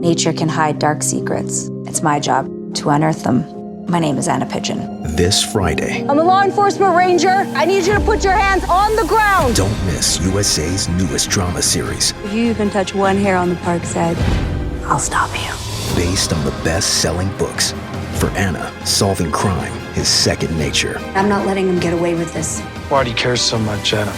Nature can hide dark secrets. It's my job to unearth them. My name is Anna Pigeon. This Friday. I'm a law enforcement ranger. I need you to put your hands on the ground. Don't miss USA's newest drama series. If you even touch one hair on the park's head, I'll stop you. Based on the best-selling books. For Anna, solving crime is second nature. I'm not letting him get away with this. Why do you care so much, Anna?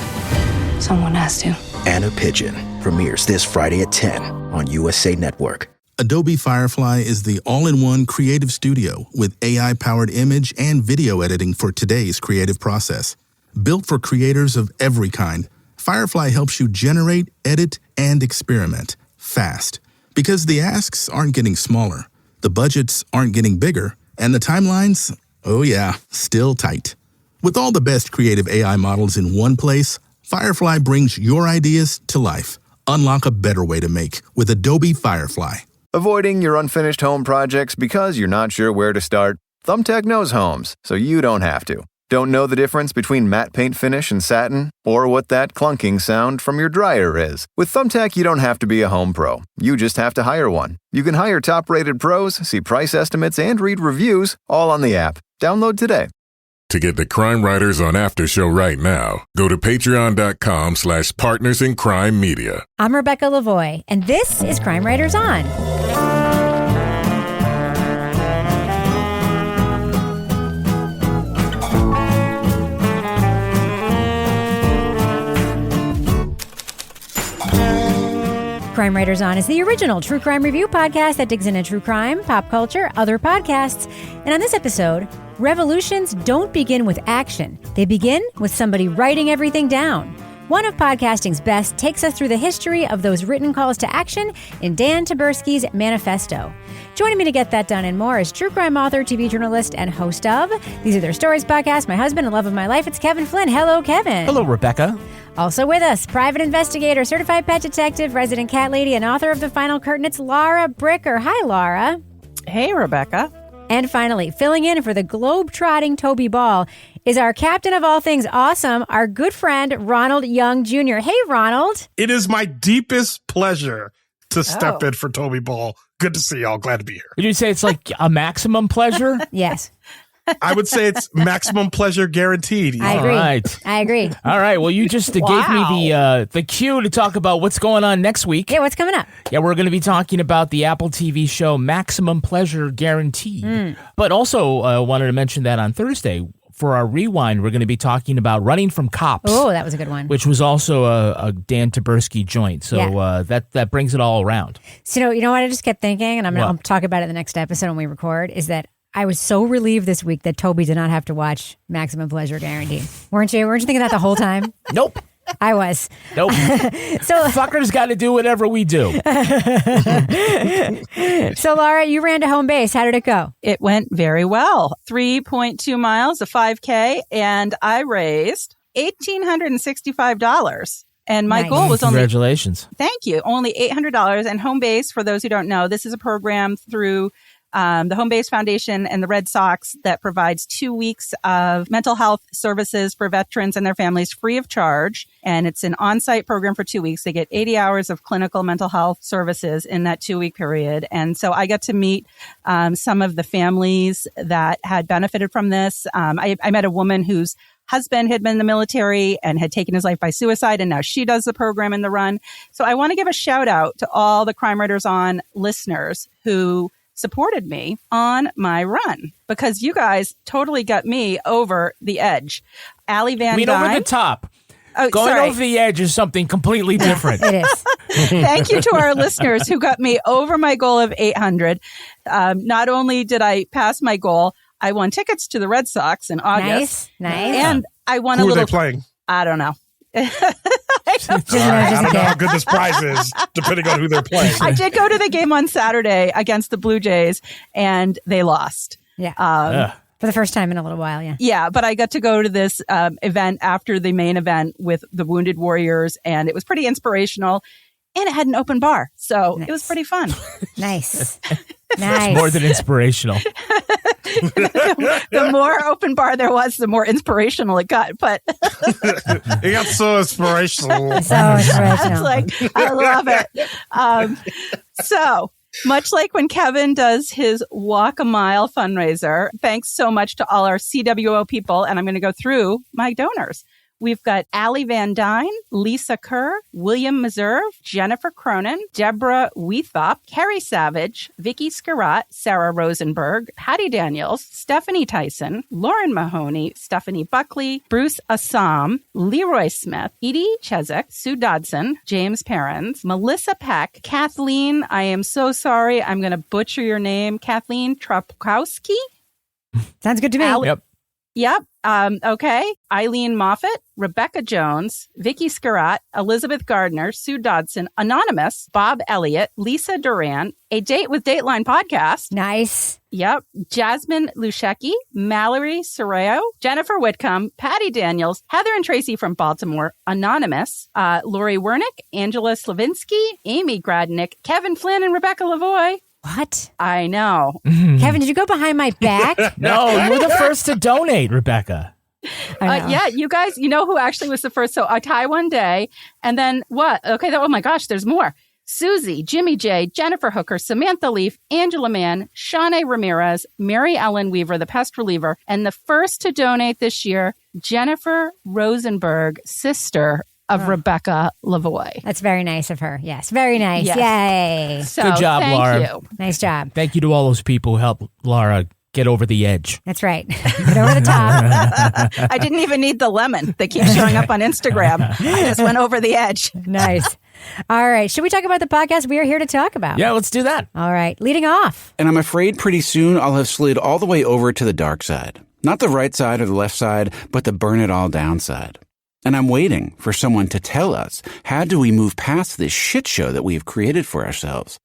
Someone has to. Anna Pigeon premieres this Friday at 10 on USA Network. Adobe Firefly is the all-in-one creative studio with AI-powered image and video editing for today's creative process. Built for creators of every kind, Firefly helps you generate, edit, and experiment fast. Because the asks aren't getting smaller, the budgets aren't getting bigger, and the timelines, oh yeah, still tight. With all the best creative AI models in one place, Firefly brings your ideas to life. Unlock a better way to make with Adobe Firefly. Avoiding your unfinished home projects because you're not sure where to start? Thumbtack knows homes, so you don't have to. Don't know the difference between matte paint finish and satin? Or what that clunking sound from your dryer is? With Thumbtack, you don't have to be a home pro. You just have to hire one. You can hire top-rated pros, see price estimates, and read reviews, all on the app. Download today. To get the Crime Writers on After Show right now, go to patreon.com/Partners in Crime Media. I'm Rebecca Lavoie, and this is Crime Writers On. Crime Writers On is the original true crime review podcast that digs into true crime, pop culture, other podcasts. And on this episode, revolutions don't begin with action. They begin with somebody writing everything down. One of podcasting's best takes us through the history of those written calls to action in Dan Taberski's Manifesto. Joining me to get that done and more is true crime author, TV journalist, and host of These Are Their Stories podcast, my husband and love of my life. It's Kevin Flynn. Hello, Kevin. Hello, Rebecca. Also with us, private investigator, certified pet detective, resident cat lady, and author of The Final Curtain, it's Laura Bricker. Hi, Laura. Hey, Rebecca. And finally, filling in for the globe-trotting Toby Ball is our captain of all things awesome, our good friend, Ronald Young Jr. Hey, Ronald. It is my deepest pleasure to step in for Toby Ball. Good to see y'all. Glad to be here. Did you say it's like a maximum pleasure? Yes. I would say it's maximum pleasure guaranteed. I agree. All right. I agree. All right. Well, you just gave me the cue to talk about what's going on next week. Yeah, what's coming up? Yeah, we're going to be talking about the Apple TV show Maximum Pleasure Guaranteed. But also wanted to mention that on Thursday, for our rewind, we're going to be talking about Running from Cops. Oh, that was a good one. Which was also a Dan Taberski joint. So that brings it all around. So, you know what I just kept thinking, and I'll talk about it in the next episode when we record, is that I was so relieved this week that Toby did not have to watch Maximum Pleasure Guaranteed. Weren't you thinking that the whole time? Nope. I was. Nope. So fuckers got to do whatever we do. So, Laura, you ran to home base. How did it go? It went very well. 3.2 miles, a 5K, and I raised $1,865. And my goal was only... Congratulations. Thank you. Only $800. And home base, for those who don't know, this is a program through the Home Base Foundation and the Red Sox that provides 2 weeks of mental health services for veterans and their families free of charge. And it's an on-site program for 2 weeks. They get 80 hours of clinical mental health services in that 2-week period. And so I got to meet some of the families that had benefited from this. I met a woman whose husband had been in the military and had taken his life by suicide, and now she does the program in the run. So I want to give a shout out to all the Crime Writers On listeners who supported me on my run, because you guys totally got me over the edge. Allie Van Dyne. Over the top. Oh, Going over the edge is something completely different. It is. Thank you to our listeners who got me over my goal of 800. Not only did I pass my goal, I won tickets to the Red Sox in August. Nice. And I won Who a little... are they playing? I don't know. I don't know how good this prize is, depending on who they're playing. I did go to the game on Saturday against the Blue Jays, and they lost. Yeah. For the first time in a little while, yeah. Yeah, but I got to go to this event after the main event with the Wounded Warriors, and it was pretty inspirational. And it had an open bar, so It was pretty fun. Nice. It's more than inspirational. The more open bar there was, the more inspirational it got. But it got so inspirational. So inspirational. I was like, I love it. So Much like when Kevin does his Walk a Mile fundraiser, thanks so much to all our CWO people. And I'm going to go through my donors. We've got Allie Van Dyne, Lisa Kerr, William Meserve, Jennifer Cronin, Deborah Weethop, Carrie Savage, Vicky Scarratt, Sarah Rosenberg, Patty Daniels, Stephanie Tyson, Lauren Mahoney, Stephanie Buckley, Bruce Assam, Leroy Smith, Edie Chezek, Sue Dodson, James Perrins, Melissa Peck, Kathleen, I am so sorry, I'm going to butcher your name, Kathleen Trapkowski. Sounds good to me. Yep. Okay. Eileen Moffat, Rebecca Jones, Vicky Scarratt, Elizabeth Gardner, Sue Dodson, Anonymous, Bob Elliott, Lisa Duran, A Date with Dateline podcast. Nice. Yep. Jasmine Lushecki, Mallory Sorreo, Jennifer Whitcomb, Patty Daniels, Heather and Tracy from Baltimore, Anonymous, Lori Wernick, Angela Slavinsky, Amy Gradnick, Kevin Flynn, and Rebecca Lavoie. What? I know. Kevin, did you go behind my back? No, you were the first to donate, Rebecca. Yeah, you guys, you know who actually was the first? So I tie one day, and then what? Okay, oh my gosh, there's more. Susie, Jimmy J, Jennifer Hooker, Samantha Leaf, Angela Mann, Shawnee Ramirez, Mary Ellen Weaver, the pest reliever, and the first to donate this year, Jennifer Rosenberg, sister of Rebecca Lavoie. That's very nice of her. Yes, very nice. Yes. Yay. So, good job, thank Laura. you. Nice job. Thank you to all those people who helped Laura get over the edge. That's right. Get over the top. I didn't even need the lemon that keeps showing up on Instagram. I just went over the edge. Nice. All right. Should we talk about the podcast we are here to talk about? Yeah, let's do that. All right. Leading off. And I'm afraid pretty soon I'll have slid all the way over to the dark side. Not the right side or the left side, but the burn it all down side. And I'm waiting for someone to tell us, how do we move past this shit show that we have created for ourselves?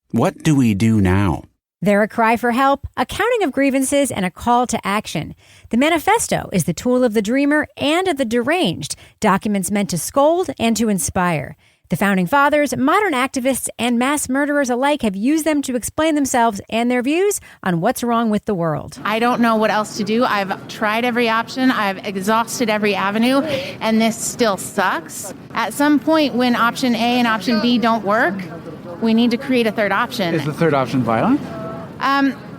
What do we do now? They're a cry for help, a counting of grievances, and a call to action. The Manifesto is the tool of the dreamer and of the deranged, documents meant to scold and to inspire. The Founding Fathers, modern activists, and mass murderers alike have used them to explain themselves and their views on what's wrong with the world. I don't know what else to do. I've tried every option. I've exhausted every avenue, and this still sucks. At some point, when option A and option B don't work, we need to create a third option. Is the third option violent?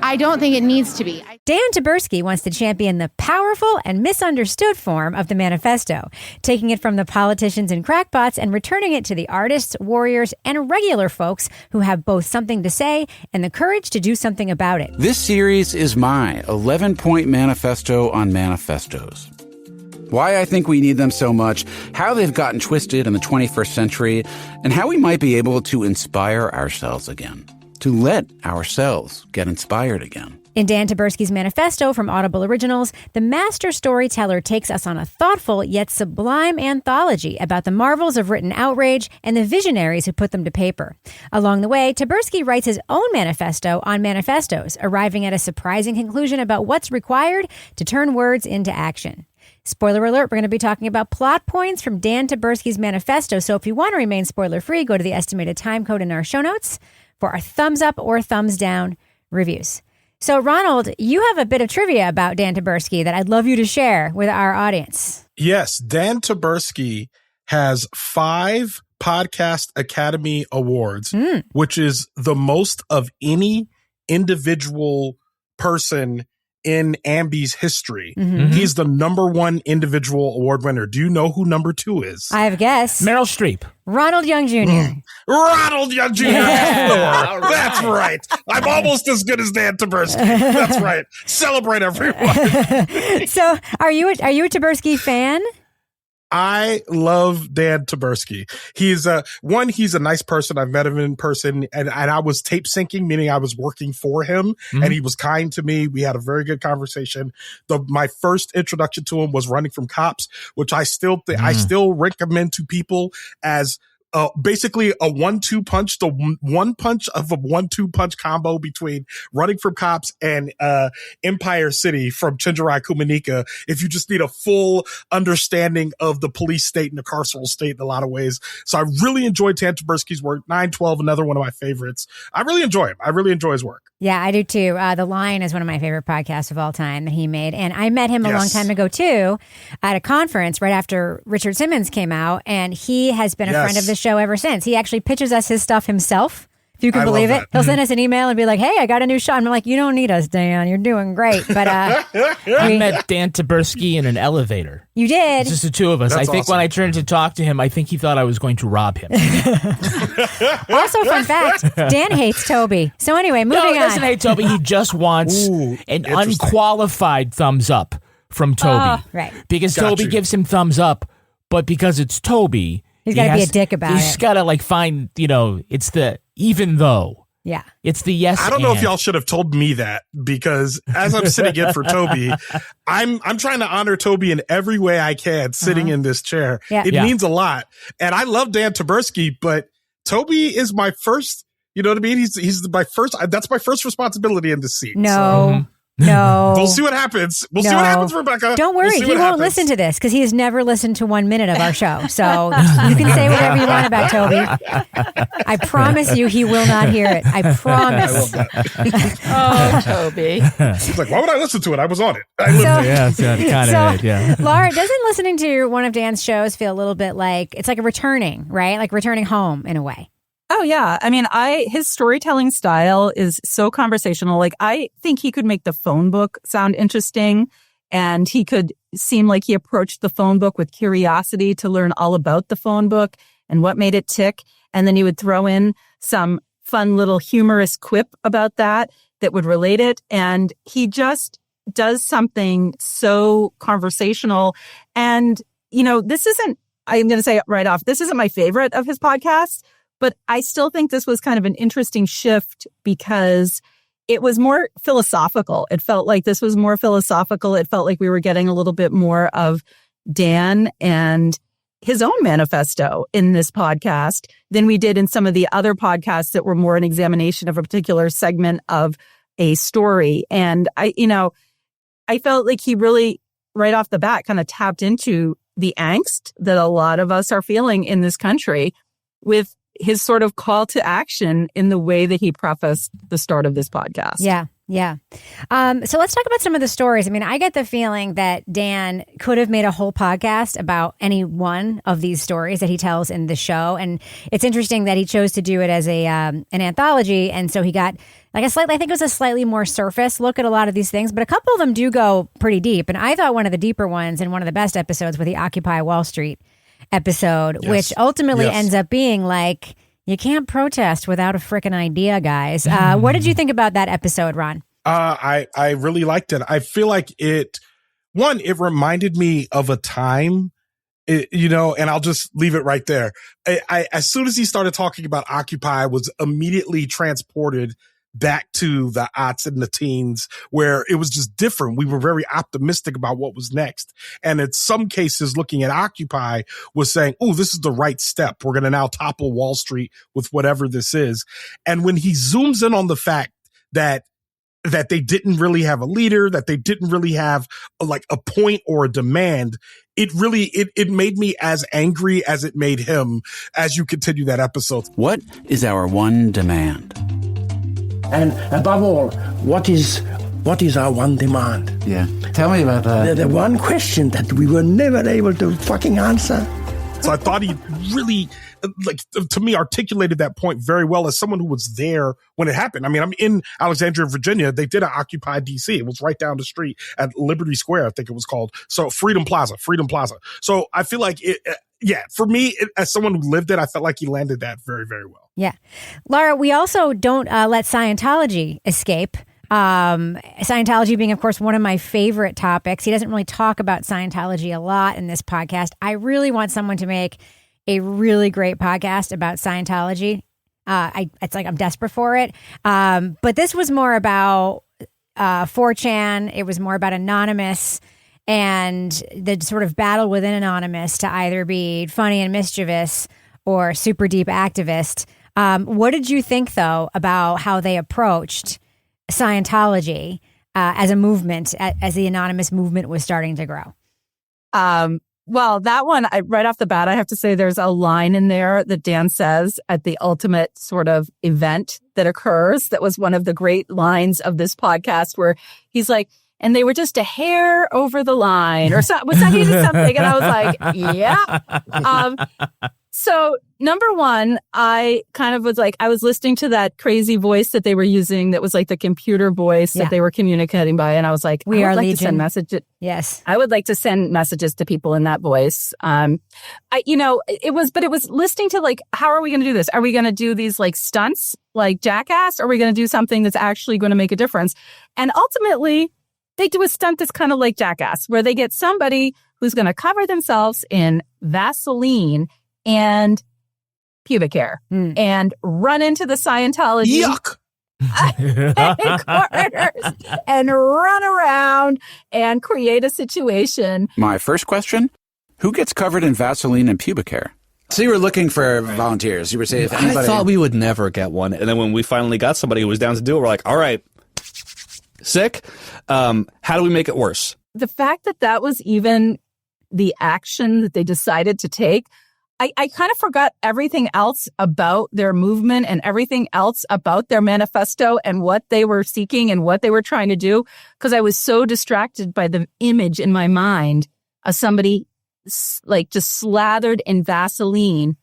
I don't think it needs to be. Dan Taberski wants to champion the powerful and misunderstood form of the Manifesto, taking it from the politicians and crackpots and returning it to the artists, warriors, and regular folks who have both something to say and the courage to do something about it. This series is my 11-point manifesto on manifestos. Why I think we need them so much, how they've gotten twisted in the 21st century, and how we might be able to inspire ourselves again. To let ourselves get inspired again. In Dan Taberski's Manifesto from Audible Originals, the master storyteller takes us on a thoughtful yet sublime anthology about the marvels of written outrage and the visionaries who put them to paper. Along the way, Taberski writes his own manifesto on manifestos, arriving at a surprising conclusion about what's required to turn words into action. Spoiler alert, we're going to be talking about plot points from Dan Taberski's Manifesto, so if you want to remain spoiler-free, go to the estimated time code in our show notes for our thumbs up or thumbs down reviews. So, Ronald, you have a bit of trivia about Dan Taberski that I'd love you to share with our audience. Yes, Dan Taberski has 5 Podcast Academy Awards, which is the most of any individual person in Ambi's history. He's the number 1 individual award winner. Do you know who number 2 is? I have a guess. Meryl Streep. Ronald Young Jr. Ronald Young Jr. Yeah. That's right. I'm almost as good as Dan Taberski. That's right. Celebrate, everyone. So, are you a Taberski fan? I love Dan Taberski. He's he's a nice person. I've met him in person, and I was tape syncing, meaning I was working for him, and he was kind to me. We had a very good conversation. My first introduction to him was Running from Cops, which I still recommend to people as basically a 1-2 punch, the one punch of a 1-2 punch combo between Running from Cops and Empire City from Chinjirai Kumanika. If you just need a full understanding of the police state and the carceral state in a lot of ways. So I really enjoyed Dan Taberski's work. 9/12, another one of my favorites. I really enjoy him. I really enjoy his work. Yeah, I do too. The Line is one of my favorite podcasts of all time that he made. And I met him a long time ago too at a conference right after Richard Simmons came out. And he has been a friend of the show ever since. He actually pitches us his stuff himself. If You can believe it. That. He'll send us an email and be like, hey, I got a new show. I'm like, you don't need us, Dan. You're doing great. But I met Dan Taberski in an elevator. You did? It's just the two of us. That's I think awesome. when I turned to talk to him, I think he thought I was going to rob him. Also, fun fact, Dan hates Toby. So anyway, moving on. No, he doesn't hate Toby. He just wants an unqualified thumbs up from Toby. Right. Because Toby gives him thumbs up, but because it's Toby, he's got to be a dick about it. He's got to find, it's the even though. Yeah. It's the yes. I don't know if y'all should have told me that, because as I'm sitting in for Toby, I'm trying to honor Toby in every way I can sitting in this chair. Yeah. It means a lot. And I love Dan Taberski, but Toby is my first, you know what I mean? He's my first, that's my first responsibility in this seat. No. No. We'll see what happens. We'll see what happens, Rebecca. Don't worry. He won't listen to this because he has never listened to 1 minute of our show. So you can say whatever you want about Toby. I promise you he will not hear it. I promise. Oh, Toby. He's like, why would I listen to it? I was on it. Yeah. Laura, doesn't listening to one of Dan's shows feel a little bit like, it's like a returning, right? Like returning home in a way. Oh, yeah. I mean, his storytelling style is so conversational. Like, I think he could make the phone book sound interesting, and he could seem like he approached the phone book with curiosity to learn all about the phone book and what made it tick. And then he would throw in some fun little humorous quip about that would relate it. And he just does something so conversational. And, this isn't, I'm going to say it right off, this isn't my favorite of his podcasts. But I still think this was kind of an interesting shift because it was more philosophical. It felt like this was more philosophical. It felt like we were getting a little bit more of Dan and his own manifesto in this podcast than we did in some of the other podcasts that were more an examination of a particular segment of a story. And I felt like he really, right off the bat, kind of tapped into the angst that a lot of us are feeling in this country with his sort of call to action in the way that he prefaced the start of this podcast. Yeah. So let's talk about some of the stories. I mean, I get the feeling that Dan could have made a whole podcast about any one of these stories that he tells in the show. And it's interesting that he chose to do it as an anthology. And so he got I think it was a slightly more surface look at a lot of these things, but a couple of them do go pretty deep. And I thought one of the deeper ones and one of the best episodes was the Occupy Wall Street episode, which ultimately ends up being like, you can't protest without a frickin' idea, guys. What did you think about that episode, Ron? I really liked it. I feel like it reminded me of a time, and I'll just leave it right there. I as soon as he started talking about Occupy, I was immediately transported back to the aughts and the teens where it was just different. We were very optimistic about what was next. And in some cases, looking at Occupy was saying, oh, this is the right step. We're going to now topple Wall Street with whatever this is. And when he zooms in on the fact that they didn't really have a leader, that they didn't really have a point or a demand, it made me as angry as it made him as you continue that episode. What is our one demand? And above all, what is our one demand? Yeah. Tell me about that. The one question that we were never able to fucking answer. So I thought he really, to me, articulated that point very well as someone who was there when it happened. I mean, I'm in Alexandria, Virginia. They did an Occupy DC. It was right down the street at Liberty Square, I think it was called. So Freedom Plaza. So I feel like for me, as someone who lived it, I felt like he landed that very, very well. Yeah. Laura, we also don't let Scientology escape. Scientology being, of course, one of my favorite topics. He doesn't really talk about Scientology a lot in this podcast. I really want someone to make a really great podcast about Scientology. It's like I'm desperate for it. But this was more about 4chan. It was more about Anonymous and the sort of battle within Anonymous to either be funny and mischievous or super deep activist. What did you think, though, about how they approached Scientology as a movement, as the Anonymous movement was starting to grow? Well, that one, right off the bat, I have to say there's a line in there that Dan says at the ultimate sort of event that occurs. That was one of the great lines of this podcast where he's like, and they were just a hair over the line or something. I needed something. And I was like, yeah. So number one, I kind of was like, I was listening to that crazy voice that they were using that was like the computer voice that they were communicating by. And I was like, I would like to send messages. Yes. I would like to send messages to people in that voice. It was listening to like, how are we going to do this? Are we going to do these like stunts like Jackass? Or are we going to do something that's actually going to make a difference? And ultimately, they do a stunt that's kind of like Jackass, where they get somebody who's going to cover themselves in Vaseline and pubic hair and run into the Scientology corners and run around and create a situation. My first question, who gets covered in Vaseline and pubic hair? So you were looking for volunteers. You were saying if anybody... I thought we would never get one. And then when we finally got somebody who was down to do it, we're like, all right, sick. How do we make it worse? The fact that was even the action that they decided to take, I kind of forgot everything else about their movement and everything else about their manifesto and what they were seeking and what they were trying to do, because I was so distracted by the image in my mind of somebody like just slathered in Vaseline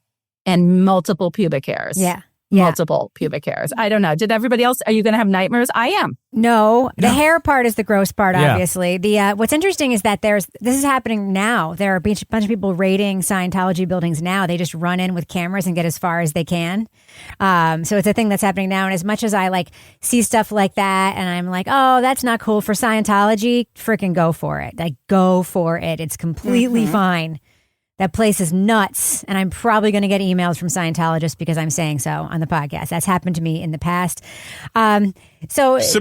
and multiple pubic hairs. Yeah. Multiple pubic hairs. I don't know. Did everybody else? Are you going to have nightmares? I am. No, the hair part is the gross part, obviously. The what's interesting is that this is happening now. There are a bunch of people raiding Scientology buildings now. They just run in with cameras and get as far as they can. So it's a thing that's happening now. And as much as I like see stuff like that and I'm like, oh, that's not cool for Scientology, freaking go for it. Like, go for it. It's completely fine. That place is nuts, and I'm probably going to get emails from Scientologists because I'm saying so on the podcast. That's happened to me in the past. Send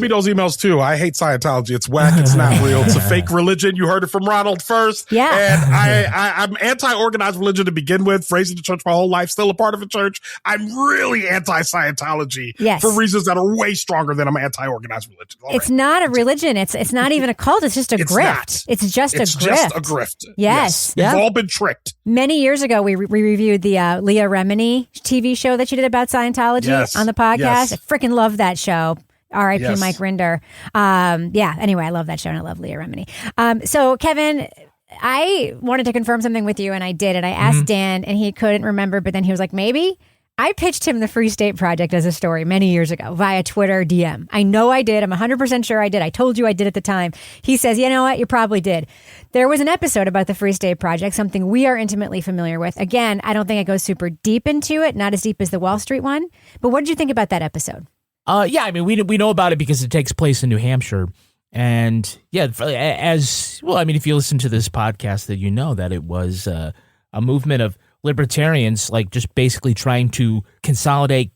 me those emails too. I hate Scientology. It's whack. It's not real. It's a fake religion. You heard it from Ronald first. Yeah. And I'm anti-organized religion to begin with. Raised in the church my whole life. Still a part of a church. I'm really anti-Scientology for reasons that are way stronger than I'm anti-organized religion. It's not a religion. It's not even a cult. It's just a grift. It's just a grift. Yes. We've all been tricked. Many years ago, we reviewed the Leah Remini TV show that she did about Scientology on the podcast. Yes. I freaking love that show. R.I.P. Yes. Mike Rinder. Anyway, I love that show and I love Leah Remini. So, Kevin, I wanted to confirm something with you and I did. And I asked Dan and he couldn't remember, but then he was like, maybe. I pitched him the Free State Project as a story many years ago via Twitter DM. I know I did. I'm 100% sure I did. I told you I did at the time. He says, you know what? You probably did. There was an episode about the Free State Project, something we are intimately familiar with. Again, I don't think it goes super deep into it, not as deep as the Wall Street one. But what did you think about that episode? We know about it because it takes place in New Hampshire. And if you listen to this podcast, that you know that it was a movement of libertarians, like just basically trying to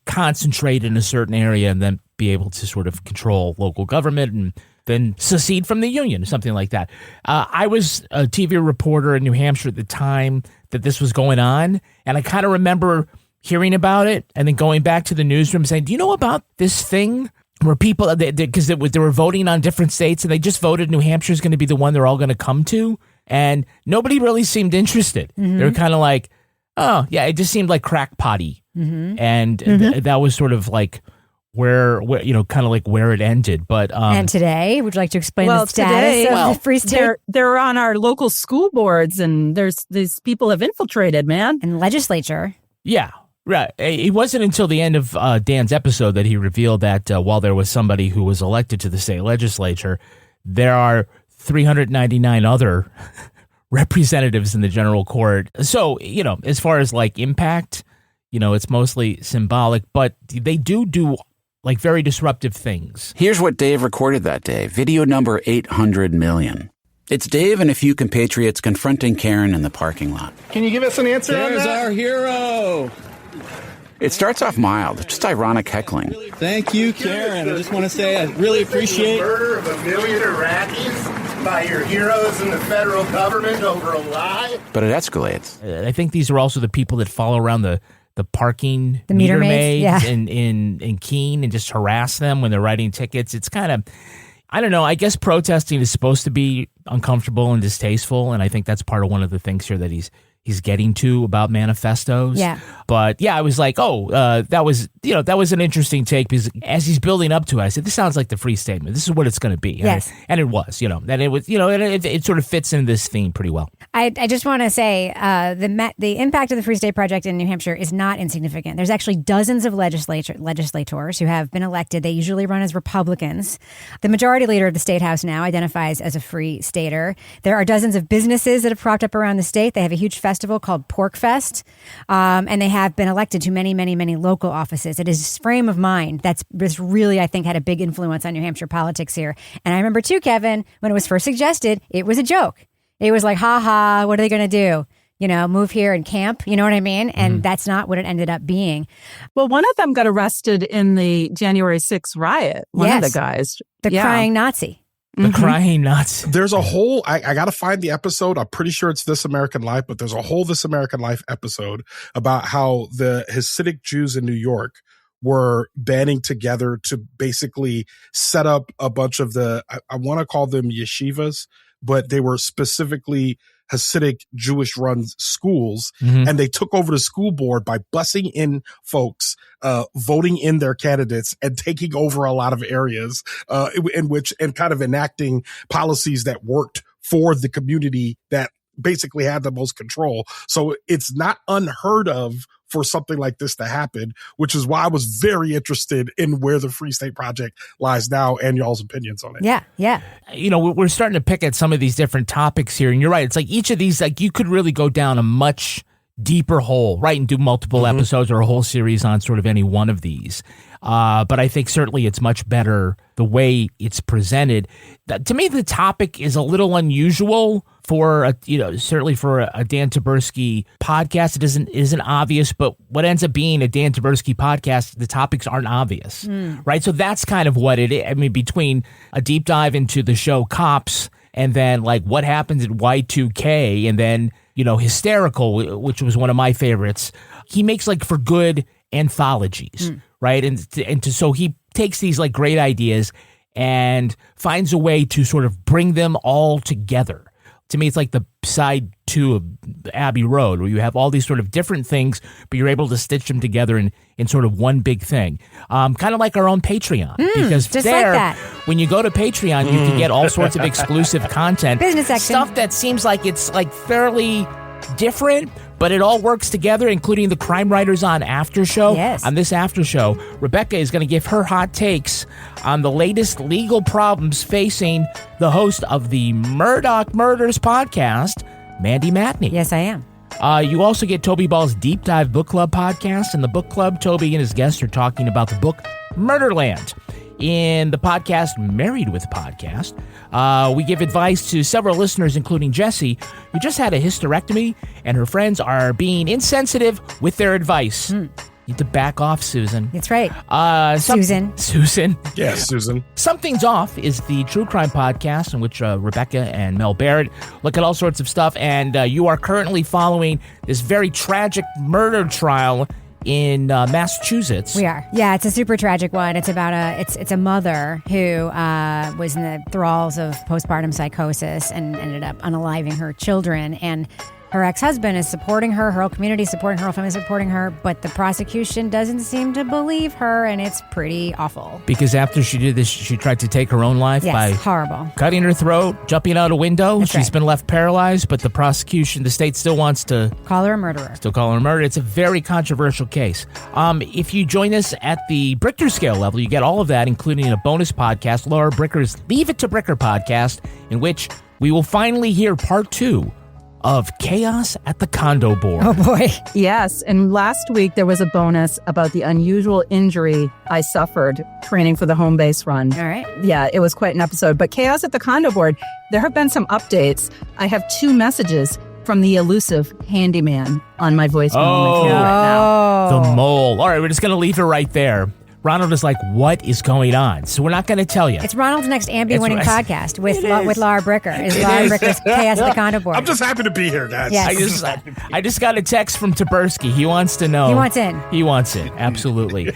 concentrate in a certain area and then be able to sort of control local government and then secede from the union or something like that. I was a TV reporter in New Hampshire at the time that this was going on, and I kind of remember hearing about it and then going back to the newsroom saying, do you know about this thing where people, because they were voting on different states and they just voted New Hampshire is going to be the one they're all going to come to, and nobody really seemed interested. They were kind of like, oh, yeah, it just seemed like crackpotty. And that was sort of like where kind of like where it ended. But and today, would you like to explain the status of the Free State? They're on our local school boards, and these people have infiltrated, man. And legislature. Yeah, right. It wasn't until the end of Dan's episode that he revealed that while there was somebody who was elected to the state legislature, there are 399 other representatives in the general court. So, as far as like impact, it's mostly symbolic, but they do like very disruptive things. Here's what Dave recorded that day. Video number 800 million. It's Dave and a few compatriots confronting Karen in the parking lot. Can you give us an answer on that? There's our hero. It starts off mild, just ironic heckling. Thank you, Karen. I just want to say I really appreciate the murder of 1 million Iraqis by your heroes in the federal government over a lie. But it escalates. I think these are also the people that follow around the parking meter maids in Keene and just harass them when they're writing tickets. It's kind of, I don't know, I guess protesting is supposed to be uncomfortable and distasteful, and I think that's part of one of the things here that he's he's getting to about manifestos. Yeah. But yeah, I was like, that was an interesting take, because as he's building up to it, I said, this sounds like the free statement. This is what it's going to be. Yes. And it was, and it was, and it sort of fits in this theme pretty well. I just want to say the impact of the Free State Project in New Hampshire is not insignificant. There's actually dozens of legislators who have been elected. They usually run as Republicans. The majority leader of the state house now identifies as a free stater. There are dozens of businesses that have propped up around the state. They have a huge festival called Pork Fest, and they have been elected to many, many, many local offices. It is this frame of mind that's really, I think, had a big influence on New Hampshire politics here. And I remember too, Kevin, when it was first suggested, it was a joke. It was like, ha ha, what are they going to do? Move here and camp, you know what I mean? And that's not what it ended up being. Well, one of them got arrested in the January 6th riot. One of the guys. The crying Nazi. The crying Nazi. There's a whole, I got to find the episode. I'm pretty sure it's This American Life, but there's a whole This American Life episode about how the Hasidic Jews in New York were banding together to basically set up a bunch of I want to call them yeshivas, but they were specifically Hasidic Jewish run schools. And they took over the school board by busing in folks, voting in their candidates and taking over a lot of areas, and kind of enacting policies that worked for the community that basically had the most control. So it's not unheard of for something like this to happen, which is why I was very interested in where the Free State Project lies now and y'all's opinions on it. Yeah. We're starting to pick at some of these different topics here, and you're right. It's like each of these, like you could really go down a much deeper hole, right, and do multiple episodes or a whole series on sort of any one of these. But I think certainly it's much better the way it's presented. To me, the topic is a little unusual for certainly for a Dan Taberski podcast. It isn't obvious, but what ends up being a Dan Taberski podcast, the topics aren't obvious, right? So that's kind of what it is. I mean, between a deep dive into the show Cops and then like what happens at Y2K and then, Hysterical, which was one of my favorites, he makes like for good anthologies, right? So he takes these like great ideas and finds a way to sort of bring them all together. To me, it's like the side 2 of Abbey Road, where you have all these sort of different things, but you're able to stitch them together in sort of one big thing. Kind of like our own Patreon. Because just there, like that. When you go to Patreon, you can get all sorts of exclusive content. Business section. Stuff that seems like it's like fairly different, but it all works together, including the Crime Writers on After Show. Yes. On this After Show, Rebecca is going to give her hot takes on the latest legal problems facing the host of the Murdoch Murders podcast, Mandy Matney. Yes, I am. You also get Toby Ball's Deep Dive Book Club podcast. In the book club, Toby and his guests are talking about the book Murderland. In the podcast Married with Podcast, we give advice to several listeners, including Jessie, who just had a hysterectomy, and her friends are being insensitive with their advice. You need to back off, Susan. That's right. Susan. Yes, Susan. Something's Off is the true crime podcast in which Rebecca and Mel Barrett look at all sorts of stuff, and you are currently following this very tragic murder trial in Massachusetts. We are. Yeah, it's a super tragic one. It's about it's a mother who was in the thralls of postpartum psychosis and ended up unaliving her children. And her ex-husband is supporting her whole community supporting her, whole family supporting her, but the prosecution doesn't seem to believe her, and it's pretty awful. Because after she did this, she tried to take her own life by horrible. Cutting her throat, jumping out a window. That's She's right. been left paralyzed, but the state still wants to call her a murderer. Still call her a murderer. It's a very controversial case. If you join us at the Bricker scale level, you get all of that, including a bonus podcast, Laura Bricker's Leave It to Bricker podcast, in which we will finally hear part 2 of Chaos at the Condo Board. Oh, boy. Yes. And last week, there was a bonus about the unusual injury I suffered training for the home base run. All right. Yeah, it was quite an episode. But Chaos at the Condo Board, there have been some updates. I have 2 messages from the elusive handyman on my voicemail right now. The mole. All right, we're just going to leave it right there. Ronald is like, what is going on? So we're not going to tell you. It's Ronald's next Ambie-winning That's podcast with Laura Bricker. Is Laura Bricker's Chaos at the Condo Board. I'm just happy to be here, guys. Yes. I just got a text from Taberski. He wants to know. He wants in. He wants in. Absolutely.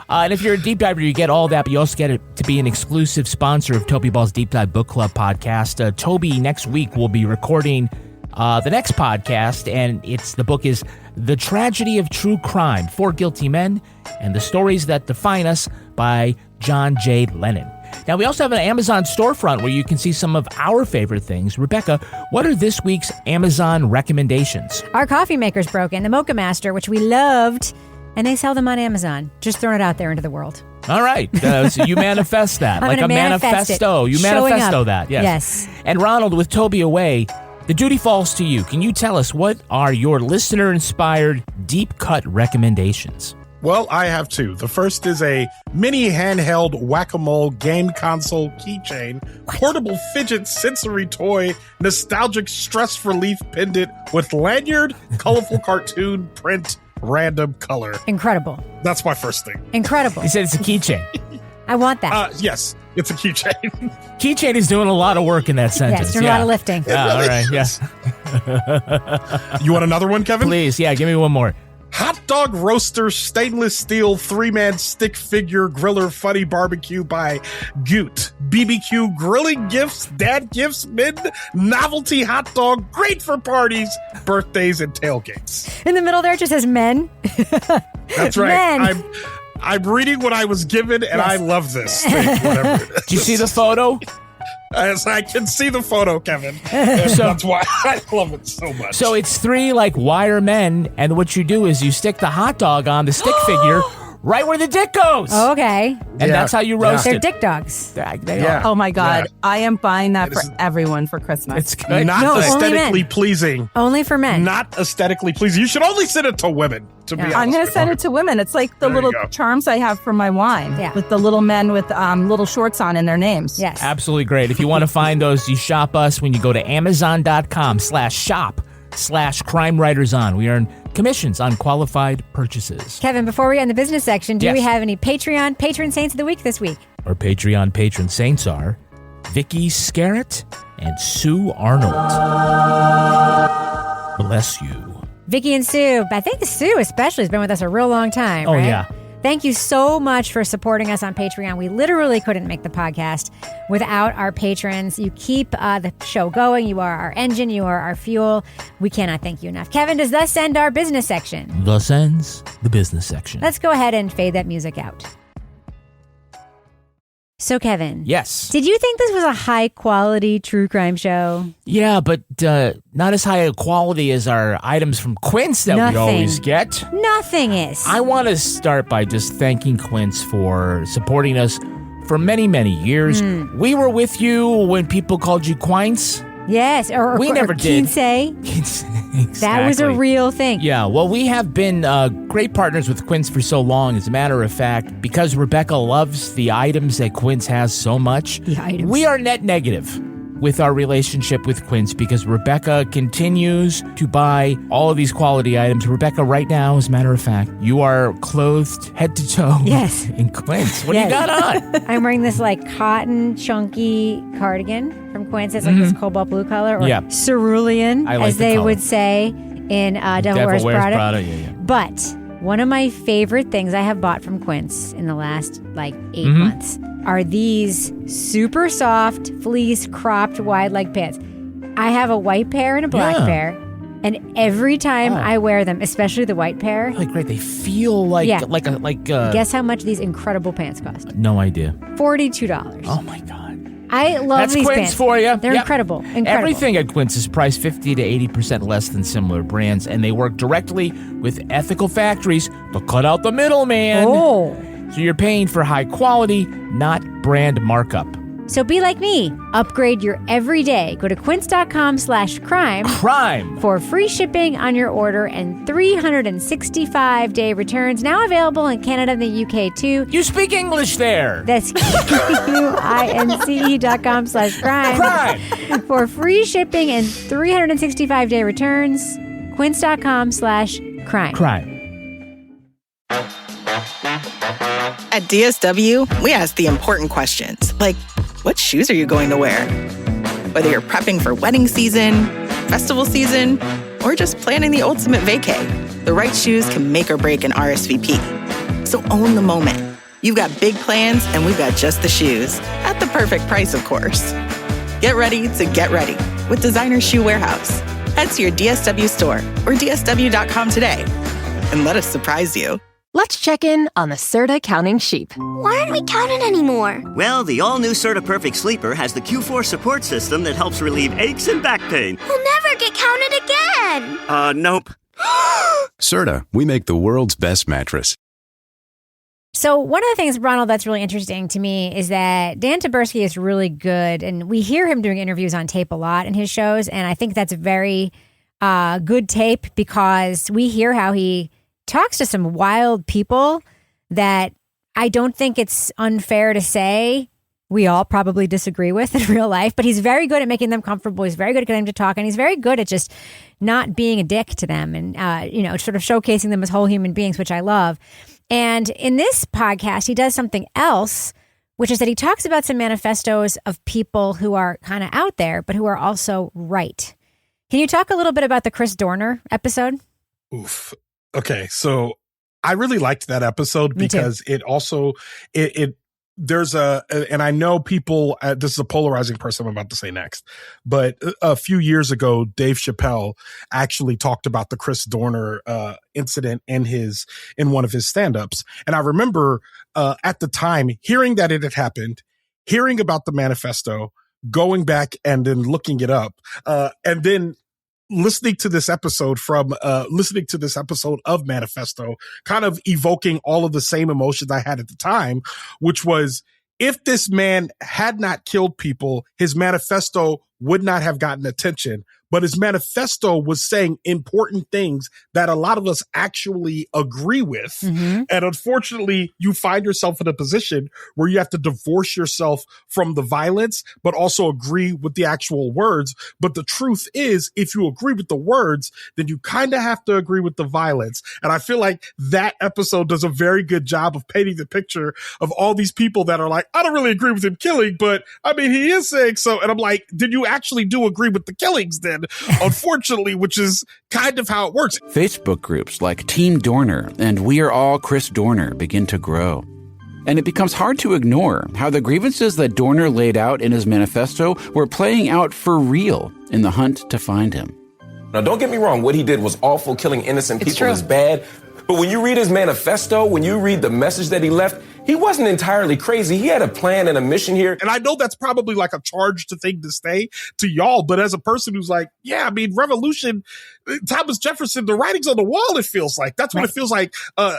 And if you're a deep diver, you get all that, but you also get it to be an exclusive sponsor of Toby Ball's Deep Dive Book Club podcast. Toby next week will be recording the next podcast, and the book is The Tragedy of True Crime, 4 Guilty Men and the Stories That Define Us by John J. Lennon. Now, we also have an Amazon storefront where you can see some of our favorite things. Rebecca, what are this week's Amazon recommendations? Our coffee maker's broken, the Mocha Master, which we loved, and they sell them on Amazon. Just throwing it out there into the world. All right. So you manifest that. I'm like a manifesto. You manifesto that. Yes. And Ronald, with Toby away, the duty falls to you. Can you tell us what are your listener-inspired deep cut recommendations? Well, I have 2. The first is a mini handheld whack-a-mole game console keychain, portable fidget sensory toy, nostalgic stress relief pendant with lanyard, colorful cartoon, print, random color. Incredible. That's my first thing. Incredible. He said it's a keychain. I want that. Yes, it's a keychain. Keychain is doing a lot of work in that sentence. Yes, doing a lot of lifting. Yeah, all right, yeah. You want another one, Kevin? Please, yeah, give me one more. Hot dog roaster stainless steel 3-man stick figure griller funny barbecue by Goot. BBQ grilling gifts, dad gifts, mid novelty hot dog, great for parties, birthdays, and tailgates. In the middle there it just says men. That's right. Men. I'm reading what I was given, and I love this thing, whatever it is. Did you see the photo? As I can see the photo, Kevin. And that's why I love it so much. So it's 3 wire men, and what you do is you stick the hot dog on the stick figure right where the dick goes. Oh, okay. And that's how you roast They're it. dick dogs. They are. Oh my God. I am buying that for everyone for Christmas. It's good. Not only aesthetically men. pleasing. Only for men. Not aesthetically pleasing. You should only send it to women, to be honest. I'm going to send it to women. It's like the There you little go. charms I have for my wine with the little men with little shorts on in their names. Yes. Absolutely great. If you want to find those, you shop us when you go to amazon.com/shop/Crime Writers On. We earn commissions on qualified purchases. Kevin, before we end the business section, do Yes. we have any Patreon patron saints of the week this week? Our Patreon patron saints are Vicky Scarrett and Sue Arnold. Bless you. Vicky and Sue. I think Sue especially has been with us a real long time, Oh, right? yeah. Thank you so much for supporting us on Patreon. We literally couldn't make the podcast without our patrons. You keep the show going. You are our engine. You are our fuel. We cannot thank you enough. Kevin, does thus end our business section? Thus ends the business section. Let's go ahead and fade that music out. So, Kevin. Yes. Did you think this was a high-quality true crime show? Yeah, but not as high a quality as our items from Quince that we always get. Nothing is. I want to start by just thanking Quince for supporting us for many, many years. We were with you when people called you Quince. Yes, or we never did. Quince. Exactly. That was a real thing. Yeah, well, we have been great partners with Quince for so long. As a matter of fact, because Rebecca loves the items that Quince has so much, we are net negative with our relationship with Quince because Rebecca continues to buy all of these quality items. Rebecca, right now, as a matter of fact, you are clothed head to toe in Quince. What do you got on? I'm wearing this cotton chunky cardigan from Quince. It's this cobalt blue color or cerulean, I like as the they color. would say in Devil Wears Prada. Yeah. But one of my favorite things I have bought from Quince in the last 8 months are these super soft fleece cropped wide leg pants. I have a white pair and a black pair, and every time I wear them, especially the white pair, great. They feel like guess how much these incredible pants cost? No idea. $42. Oh my God. I love That's these Quince pants. for you. They're incredible. Everything at Quince is priced 50 to 80% less than similar brands, and they work directly with ethical factories to cut out the middleman. Oh. So you're paying for high quality, not brand markup. So be like me. Upgrade your everyday. Go to quince.com/crime for free shipping on your order and 365-day returns. Now available in Canada and the UK too. You speak English there. That's quince.com/crime for free shipping and 365-day returns. Quince.com/crime. At DSW, we ask the important questions, like, what shoes are you going to wear? Whether you're prepping for wedding season, festival season, or just planning the ultimate vacay, the right shoes can make or break an RSVP. So own the moment. You've got big plans, and we've got just the shoes, at the perfect price, of course. Get ready to get ready with Designer Shoe Warehouse. Head to your DSW store or DSW.com today and let us surprise you. Let's check in on the Serta counting sheep. Why aren't we counting anymore? Well, the all-new Serta Perfect Sleeper has the Q4 support system that helps relieve aches and back pain. We'll never get counted again. Nope. Serta, we make the world's best mattress. So one of the things, Ronald, that's really interesting to me is that Dan Taberski is really good, and we hear him doing interviews on tape a lot in his shows, and I think that's very good tape because we hear how he talks to some wild people that I don't think it's unfair to say we all probably disagree with in real life, but he's very good at making them comfortable. He's very good at getting them to talk, and he's very good at just not being a dick to them and, sort of showcasing them as whole human beings, which I love. And in this podcast, he does something else, which is that he talks about some manifestos of people who are kind of out there, but who are also right. Can you talk a little bit about the Chris Dorner episode? Oof. Okay. So I really liked that episode because it also, there's and I know people, this is a polarizing person I'm about to say next, but a few years ago, Dave Chappelle actually talked about the Chris Dorner incident in one of his stand-ups. And I remember at the time hearing that it had happened, hearing about the manifesto, going back and then looking it up, and then listening to this episode of Manifesto, kind of evoking all of the same emotions I had at the time, which was, if this man had not killed people, his manifesto would not have gotten attention. But his manifesto was saying important things that a lot of us actually agree with. Mm-hmm. And unfortunately, you find yourself in a position where you have to divorce yourself from the violence, but also agree with the actual words. But the truth is, if you agree with the words, then you kind of have to agree with the violence. And I feel like that episode does a very good job of painting the picture of all these people that are like, I don't really agree with him killing, but I mean, he is saying so. And I'm like, did you actually do agree with the killings then? Unfortunately, which is kind of how it works. Facebook groups like Team Dorner and We Are All Chris Dorner begin to grow. And it becomes hard to ignore how the grievances that Dorner laid out in his manifesto were playing out for real in the hunt to find him. Now, don't get me wrong. What he did was awful. Killing innocent people is bad. But when you read his manifesto, when you read the message that he left, he wasn't entirely crazy. He had a plan and a mission here. And I know that's probably like a charged thing to say to y'all, but as a person who's like, yeah, I mean, revolution, Thomas Jefferson, the writing's on the wall, it feels like. That's what it feels like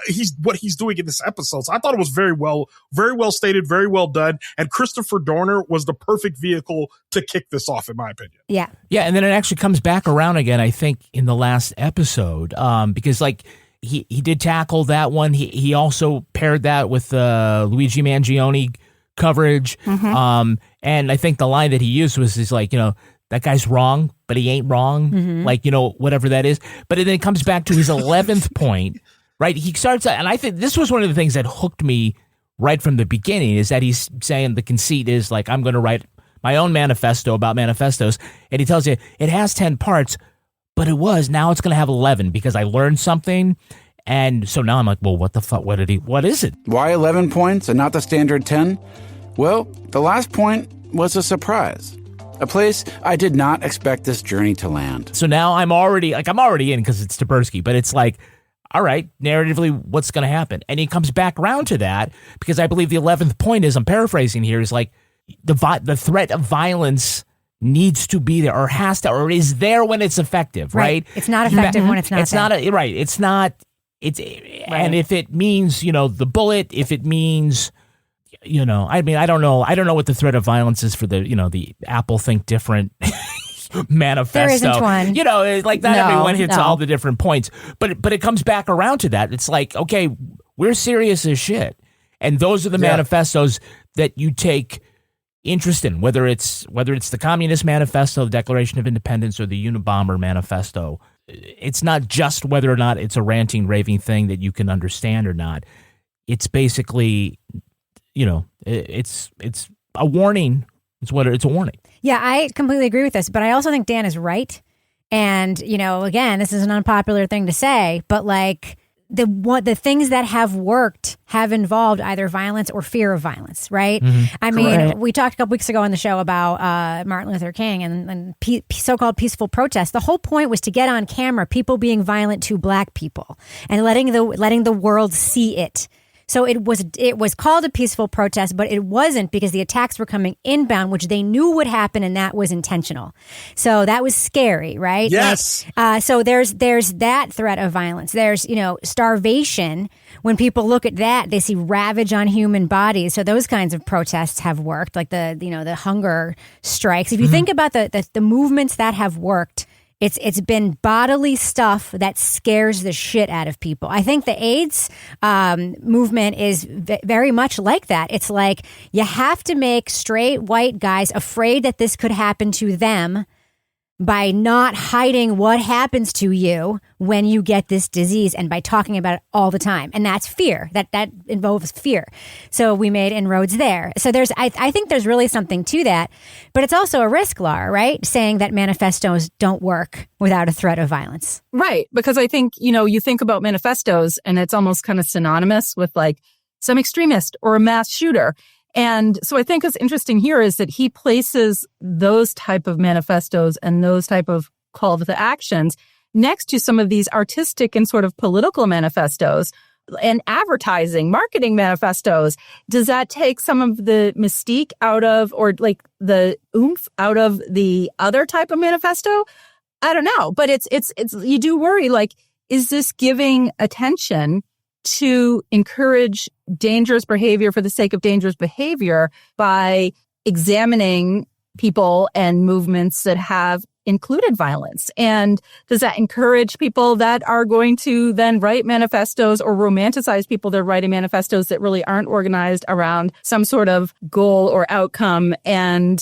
he's doing in this episode. So I thought it was very well stated, very well done. And Christopher Dorner was the perfect vehicle to kick this off, in my opinion. Yeah. Yeah, and then it actually comes back around again, I think, in the last episode, because like, He did tackle that one. He also paired that with Luigi Mangione coverage. Mm-hmm. And I think the line that he used was like, that guy's wrong, but he ain't wrong. Mm-hmm. Like, whatever that is. But then it comes back to his 11th point, right? He starts, and I think this was one of the things that hooked me right from the beginning, is that he's saying the conceit is like, I'm going to write my own manifesto about manifestos. And he tells you it has 10 parts. But now it's going to have 11 because I learned something. And so now I'm like, well, what the fuck? What is it? Why 11 points and not the standard 10? Well, the last point was a surprise. A place I did not expect this journey to land. So now I'm already in because it's Taberski, but it's like, all right, narratively, what's going to happen? And he comes back around to that because I believe the 11th point is, I'm paraphrasing here, is like the threat of violence needs to be there or has to, or is there when it's effective, right? It's not effective when it's not. It's there. It's not. And if it means, the bullet, if it means, I mean, I don't know what the threat of violence is for the Apple Think Different manifesto. There isn't one. Like not everyone hits all the different points, but it comes back around to that. It's like, okay, we're serious as shit. And those are the manifestos that you take interest in, whether it's the Communist Manifesto, the Declaration of Independence, or the Unabomber Manifesto. It's not just whether or not it's a ranting, raving thing that you can understand or not. It's basically, it's a warning. It's a warning. Yeah, I completely agree with this, but I also think Dan is right. And, again, this is an unpopular thing to say, but like the things that have worked have involved either violence or fear of violence, right? I mean, Correct. we talked a couple weeks ago on the show about Martin Luther King and so-called peaceful protests. The whole point was to get on camera people being violent to Black people and letting the world see it. So it was called a peaceful protest, but it wasn't because the attacks were coming inbound, which they knew would happen, and that was intentional. So that was scary, right? Yes. So there's that threat of violence. There's, starvation. When people look at that, they see ravage on human bodies. So those kinds of protests have worked, like the hunger strikes. If you think about the movements that have worked, it's been bodily stuff that scares the shit out of people. I think the AIDS movement is very much like that. It's like you have to make straight white guys afraid that this could happen to them by not hiding what happens to you when you get this disease and by talking about it all the time. And that's fear. That involves fear. So we made inroads there. So I think there's really something to that, but it's also a risk, Laura, right? Saying that manifestos don't work without a threat of violence. Right. Because I think, you think about manifestos and it's almost kind of synonymous with like some extremist or a mass shooter. And so I think what's interesting here is that he places those type of manifestos and those type of call to actions next to some of these artistic and sort of political manifestos and advertising, marketing manifestos. Does that take some of the mystique out of, or like the oomph out of the other type of manifesto? I don't know, but it's you do worry, like, is this giving attention to encourage dangerous behavior for the sake of dangerous behavior by examining people and movements that have included violence? And does that encourage people that are going to then write manifestos or romanticize people that are writing manifestos that really aren't organized around some sort of goal or outcome? And,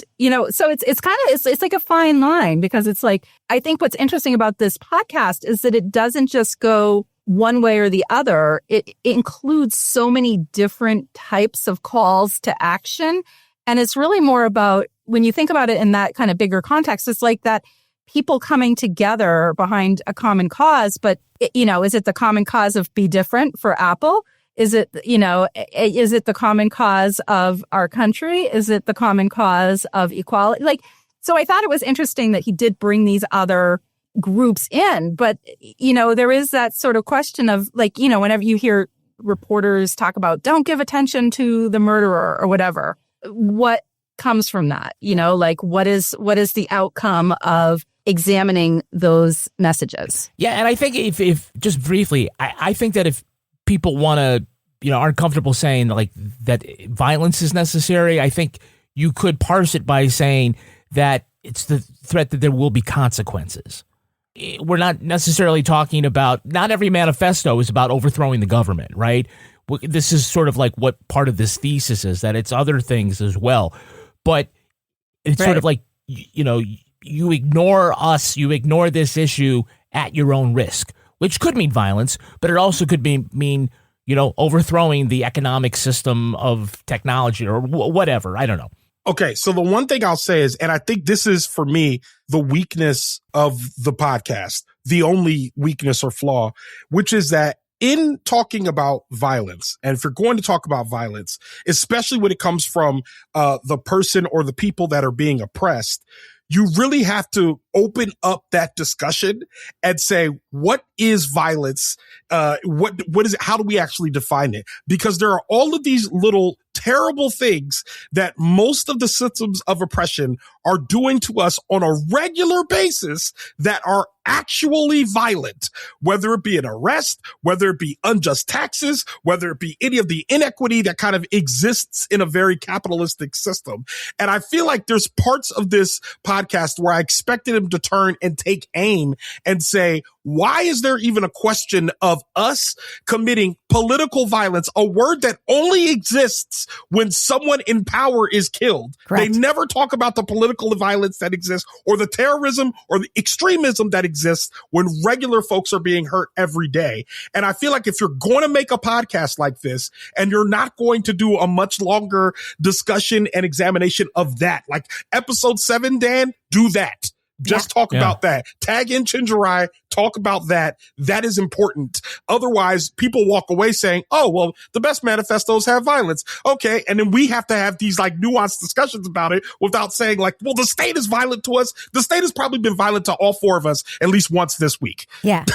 so it's like a fine line, because it's like, I think what's interesting about this podcast is that it doesn't just go one way or the other. It includes so many different types of calls to action. And it's really more about, when you think about it in that kind of bigger context, it's like that people coming together behind a common cause. But, is it the common cause of be different for Apple? Is it, is it the common cause of our country? Is it the common cause of equality? So I thought it was interesting that he did bring these other groups in, but there is that sort of question of whenever you hear reporters talk about don't give attention to the murderer or whatever, what comes from that? What is the outcome of examining those messages? Yeah, and I think if just briefly, I think that if people want to aren't comfortable saying like that violence is necessary, I think you could parse it by saying that it's the threat that there will be consequences. We're not necessarily talking about, not every manifesto is about overthrowing the government, right? This is sort of like what part of this thesis is, that it's other things as well. But it's sort of like, you ignore us, you ignore this issue at your own risk, which could mean violence, but it also could mean overthrowing the economic system of technology or whatever. I don't know. Okay, so the one thing I'll say is, and I think this is, for me, the weakness of the podcast, the only weakness or flaw, which is that in talking about violence, and if you're going to talk about violence, especially when it comes from the person or the people that are being oppressed, you really have to open up that discussion and say, what is violence? What is it? How do we actually define it? Because there are all of these little terrible things that most of the systems of oppression are doing to us on a regular basis that are actually violent, whether it be an arrest, whether it be unjust taxes, whether it be any of the inequity that kind of exists in a very capitalistic system. And I feel like there's parts of this podcast where I expected him to turn and take aim and say, why is there even a question of us committing political violence, a word that only exists when someone in power is killed? Correct. They never talk about the political violence that exists or the terrorism or the extremism that exists when regular folks are being hurt every day. And I feel like if you're going to make a podcast like this and you're not going to do a much longer discussion and examination of that, like episode 7, Dan, do that. Just talk about that. Tag in Chinjarai, talk about that. That is important. Otherwise, people walk away saying, oh, well, the best manifestos have violence. Okay. And then we have to have these like nuanced discussions about it without saying like, well, the state is violent to us. The state has probably been violent to all four of us at least once this week. Yeah.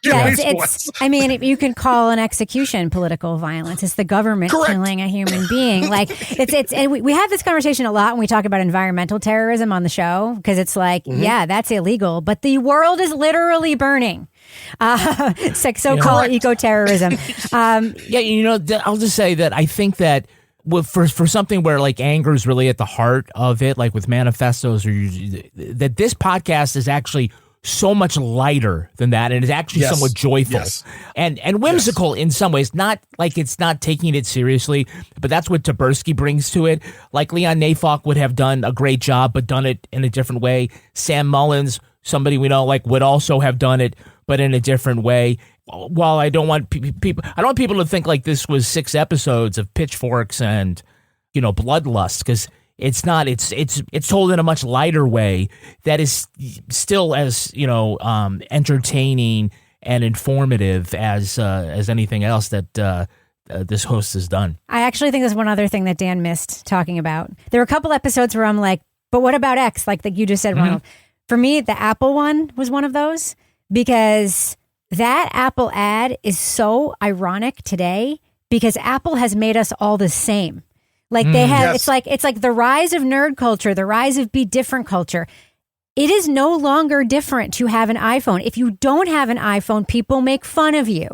I mean, you can call an execution political violence. It's the government killing a human being. Like and we have this conversation a lot when we talk about environmental terrorism on the show, because it's like, yeah, that's illegal, but the world is literally burning. So-called eco-terrorism. I'll just say that I think that for something where like anger is really at the heart of it, like with manifestos, that this podcast is actually so much lighter than that, and is actually somewhat joyful and whimsical in some ways. Not like it's not taking it seriously, but that's what Taberski brings to it. Like Leon Neyfakh would have done a great job, but done it in a different way. Sam Mullins, somebody we know, like would also have done it, but in a different way. While I don't want people to think like this was 6 episodes of pitchforks and bloodlust, because it's not. It's told in a much lighter way that is still as entertaining and informative as anything else that this host has done. I actually think there's one other thing that Dan missed talking about. There were a couple episodes where I'm like, but what about X? Like you just said, Ronald. For me, the Apple one was one of those, because that Apple ad is so ironic today, because Apple has made us all the same. Like they have, it's like the rise of nerd culture, the rise of be different culture. It is no longer different to have an iPhone. If you don't have an iPhone, people make fun of you.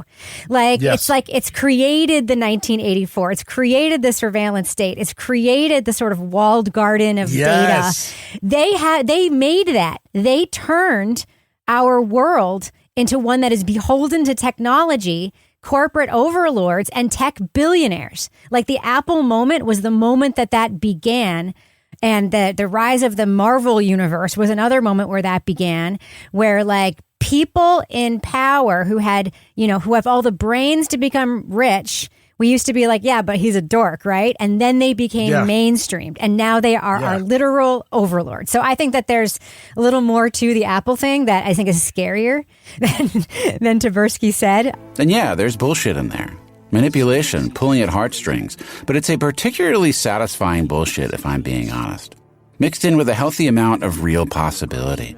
It's created the 1984. It's created the surveillance state. It's created the sort of walled garden of data. They made that. They turned our world into one that is beholden to technology, corporate overlords, and tech billionaires. Like the Apple moment was the moment that began. And the rise of the Marvel universe was another moment where that began, where like people in power who had, who have all the brains to become rich, we used to be like, yeah, but he's a dork, right? And then they became mainstreamed, and now they are our literal overlords. So I think that there's a little more to the Apple thing that I think is scarier than Taberski said. And yeah, there's bullshit in there. Manipulation, pulling at heartstrings. But it's a particularly satisfying bullshit, if I'm being honest. Mixed in with a healthy amount of real possibility.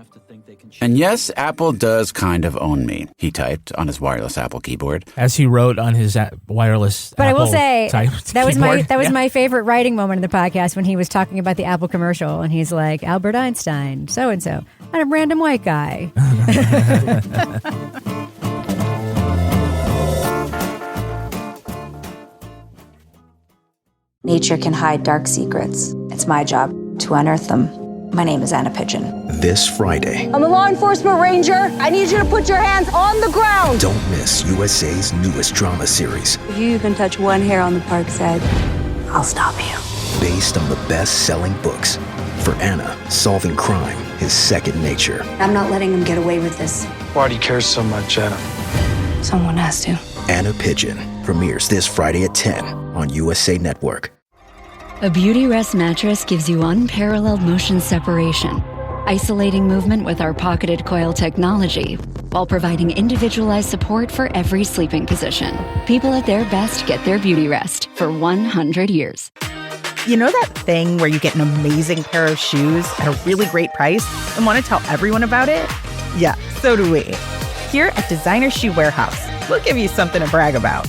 And yes, Apple does kind of own me, he typed on his wireless Apple keyboard. As he wrote on his wireless But Apple I will say, that was keyboard. my favorite writing moment in the podcast, when he was talking about the Apple commercial, and he's like, Albert Einstein, so-and-so, and a random white guy. Nature can hide dark secrets. It's my job to unearth them. My name is Anna Pigeon. This Friday. I'm a law enforcement ranger. I need you to put your hands on the ground. Don't miss USA's newest drama series. If you even touch one hair on the park's head, I'll stop you. Based on the best-selling books. For Anna, solving crime is second nature. I'm not letting him get away with this. Why do you care so much, Anna? Someone has to. Anna Pigeon premieres this Friday at 10 on USA Network. A Beauty Rest mattress gives you unparalleled motion separation, isolating movement with our pocketed coil technology, while providing individualized support for every sleeping position. People at their best get their Beauty Rest for 100 years. You know that thing where you get an amazing pair of shoes at a really great price and want to tell everyone about it? Yeah, so do we. Here at Designer Shoe Warehouse, we'll give you something to brag about.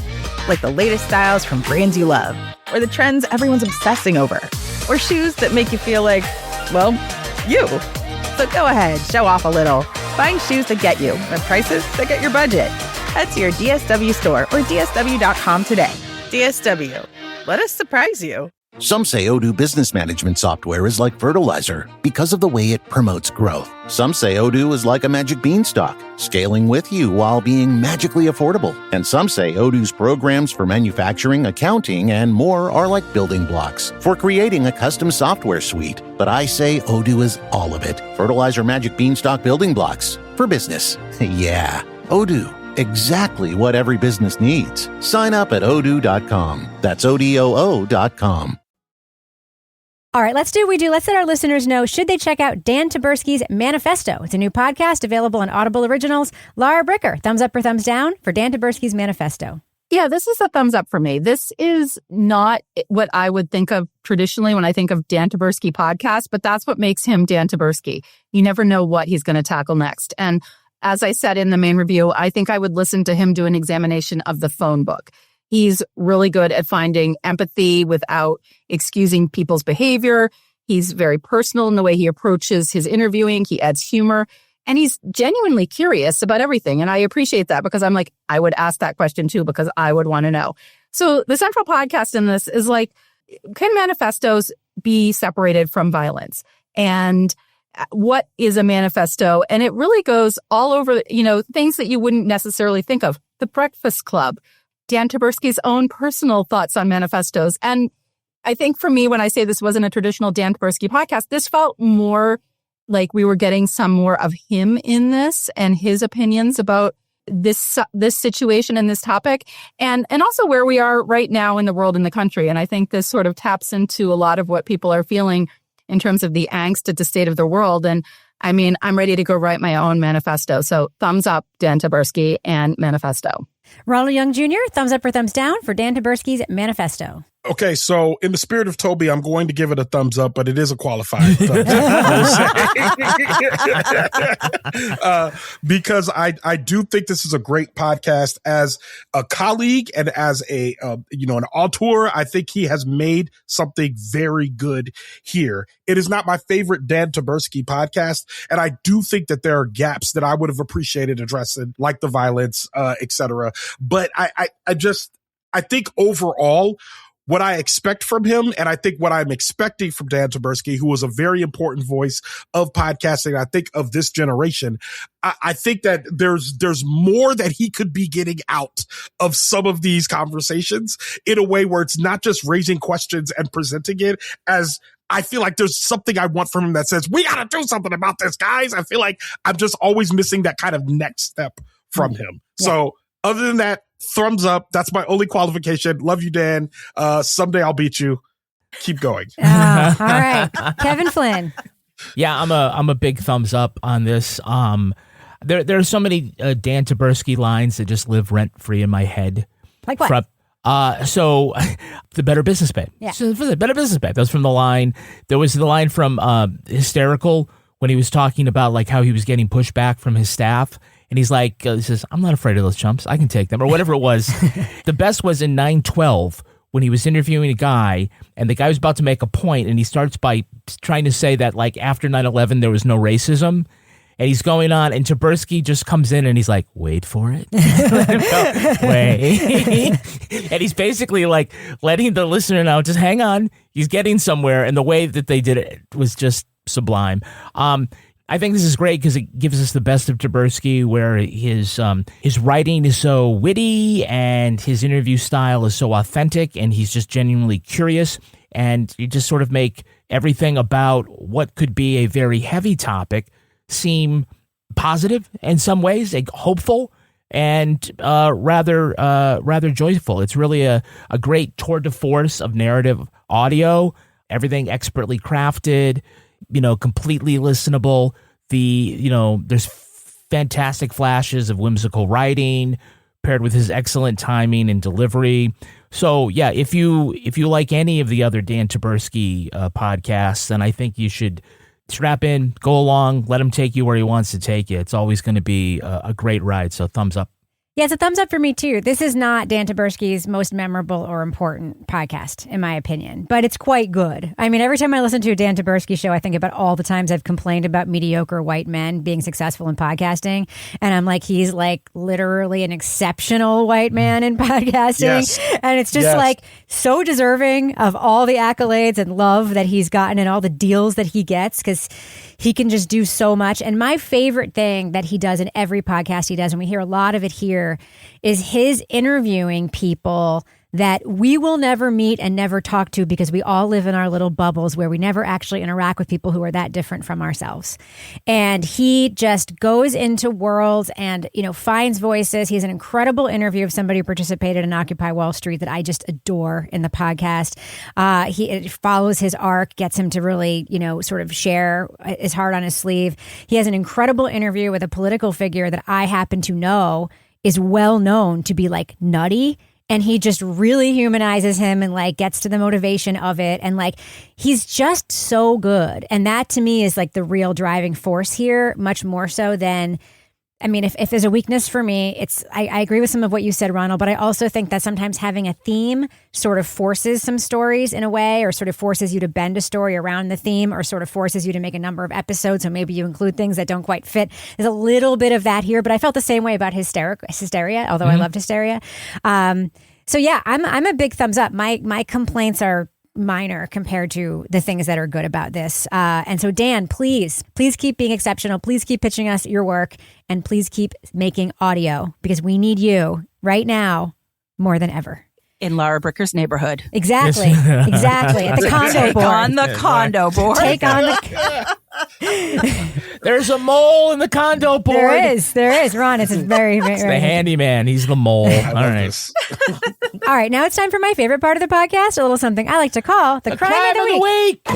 Like the latest styles from brands you love, or the trends everyone's obsessing over, or shoes that make you feel like, well, you. So go ahead, show off a little. Find shoes that get you at prices that get your budget. Head to your DSW store or DSW.com today. DSW, let us surprise you. Some say Odoo Business Management software is like fertilizer because of the way it promotes growth. Some say Odoo is like a magic beanstalk, scaling with you while being magically affordable. And some say Odoo's programs for manufacturing, accounting, and more are like building blocks for creating a custom software suite. But I say Odoo is all of it. Fertilizer magic beanstalk building blocks for business. Yeah, Odoo. Exactly what every business needs. Sign up at odoo.com. That's ODOO.com. All right, let's do what we do. Let's let our listeners know, should they check out Dan Taberski's Manifesto? It's a new podcast available on Audible Originals. Laura Bricker, thumbs up or thumbs down for Dan Taberski's Manifesto? Yeah, this is a thumbs up for me. This is not what I would think of traditionally when I think of Dan Taberski podcast, but that's what makes him Dan Taberski. You never know what he's going to tackle next. And as I said in the main review, I think I would listen to him do an examination of the phone book. He's really good at finding empathy without excusing people's behavior. He's very personal in the way he approaches his interviewing. He adds humor, and he's genuinely curious about everything. And I appreciate that, because I'm like, I would ask that question too, because I would want to know. So the central podcast in this is like, can manifestos be separated from violence? And what is a manifesto? And it really goes all over, things that you wouldn't necessarily think of. The Breakfast Club, Dan Taberski's own personal thoughts on manifestos. And I think for me, when I say this wasn't a traditional Dan Taberski podcast, this felt more like we were getting some more of him in this and his opinions about this situation and this topic, and also where we are right now in the world and the country. And I think this sort of taps into a lot of what people are feeling in terms of the angst at the state of the world. And I mean, I'm ready to go write my own manifesto. So thumbs up, Dan Taberski and Manifesto. Ronald Young Jr., thumbs up or thumbs down for Dan Taberski's Manifesto? Okay, so in the spirit of Toby, I'm going to give it a thumbs up, but it is a qualified thumbs up. Because I do think this is a great podcast. As a colleague and as an auteur, I think he has made something very good here. It is not my favorite Dan Taberski podcast, and I do think that there are gaps that I would have appreciated addressing, like the violence, etc. But I think overall, what I expect from him, and I think what I'm expecting from Dan Taberski, who was a very important voice of podcasting, I think of this generation, I think that there's more that he could be getting out of some of these conversations in a way where it's not just raising questions and presenting it as, I feel like there's something I want from him that says, we got to do something about this, guys. I feel like I'm just always missing that kind of next step from him. Yeah. So other than that, thumbs up. That's my only qualification. Love you, Dan. Someday I'll beat you. Keep going. All right. Kevin Flynn. Yeah, I'm a big thumbs up on this. There are so many Dan Taberski lines that just live rent free in my head. Like what? So the Better Business Babe. Yeah. So for the Better Business Babe, that was from the line. There was the line from Hysterical when he was talking about like how he was getting pushback from his staff. And he's like, he says, I'm not afraid of those chumps. I can take them, or whatever it was. The best was in 912 when he was interviewing a guy, and the guy was about to make a point, and he starts by trying to say that, like, after 9/11, there was no racism. And he's going on, and Taberski just comes in, and he's like, wait for it. Wait. And he's basically, like, letting the listener know, just hang on. He's getting somewhere, and the way that they did it was just sublime. I think this is great because it gives us the best of Taberski, where his writing is so witty and his interview style is so authentic, and he's just genuinely curious, and you just sort of make everything about what could be a very heavy topic seem positive in some ways, like hopeful and rather joyful. It's really a great tour de force of narrative audio, everything expertly crafted, completely listenable. There's fantastic flashes of whimsical writing paired with his excellent timing and delivery. So yeah, if you like any of the other Dan Taberski podcasts, then I think you should strap in, go along, let him take you where he wants to take you. It's always going to be a great ride. So thumbs up. Yeah, it's a thumbs up for me, too. This is not Dan Taberski's most memorable or important podcast, in my opinion, but it's quite good. I mean, every time I listen to a Dan Taberski show, I think about all the times I've complained about mediocre white men being successful in podcasting. And I'm like, he's like literally an exceptional white man in podcasting. Yes. And it's just like so deserving of all the accolades and love that he's gotten and all the deals that he gets, because he can just do so much. And my favorite thing that he does in every podcast he does, and we hear a lot of it here, is his interviewing people that we will never meet and never talk to because we all live in our little bubbles where we never actually interact with people who are that different from ourselves. And he just goes into worlds and, finds voices. He has an incredible interview of somebody who participated in Occupy Wall Street that I just adore in the podcast. It follows his arc, gets him to really, sort of share his heart on his sleeve. He has an incredible interview with a political figure that I happen to know is well known to be like nutty. And he just really humanizes him and like gets to the motivation of it. And like, he's just so good. And that to me is like the real driving force here, much more so than, if there's a weakness for me, I agree with some of what you said, Ronald, but I also think that sometimes having a theme sort of forces some stories in a way, or sort of forces you to bend a story around the theme, or sort of forces you to make a number of episodes. So maybe you include things that don't quite fit. There's a little bit of that here, but I felt the same way about Hysteria, although I loved Hysteria. So yeah, I'm a big thumbs up. My complaints are minor compared to the things that are good about this. And so Dan, please keep being exceptional. Please keep pitching us your work, and please keep making audio, because we need you right now more than ever. In Laura Bricker's neighborhood. Exactly. Exactly. At the condo board. Take on the condo board. Take on the... There's a mole in the condo board. There is. Ron, it's very, very... It's the handyman. He's the mole. All right. All right. Now it's time for my favorite part of the podcast, a little something I like to call the crime of the week.